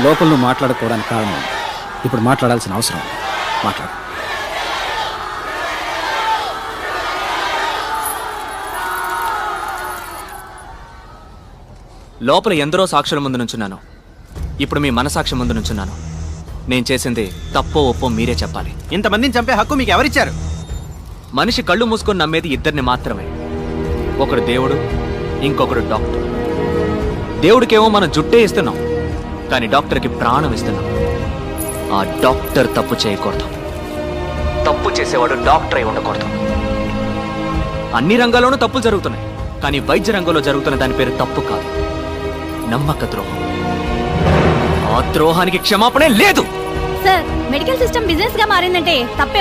లోపల నువ్వు మాట్లాడుకోవడానికి కారణం ఇప్పుడు మాట్లాడాల్సిన అవసరం. మాట్లాడు. లోపల ఎందరో సాక్షుల ముందు నుంచున్నాను, ఇప్పుడు మీ మనసాక్షి ముందు నుంచున్నాను. నేను చేసింది తప్పో ఒప్పో మీరే చెప్పాలి. ఇంతమందిని చంపే హక్కు మీకు ఎవరిచ్చారు? మనిషి కళ్ళు మూసుకొని నమ్మేది ఇద్దరిని మాత్రమే. ఒకడు దేవుడు, ఇంకొకడు డాక్టర్. దేవుడికేమో మనం జుట్టే ఇస్తున్నాం, కానీ డాక్టర్కి ప్రాణం ఇస్తున్నాం. ఆ డాక్టర్ తప్పు చేయకూడదు, తప్పు చేసేవాడు డాక్టర్ అయి ఉండకూడదు. అన్ని రంగాల్లోనూ తప్పులు జరుగుతున్నాయి, కానీ వైద్య రంగంలో జరుగుతున్న దాని పేరు తప్పు కాదు, నమ్మక ద్రోహం. ఆ ద్రోహానికి క్షమాపణే లేదు. సార్, మెడికల్ సిస్టమ్ బిజినెస్ గా మారిందంటే తప్పే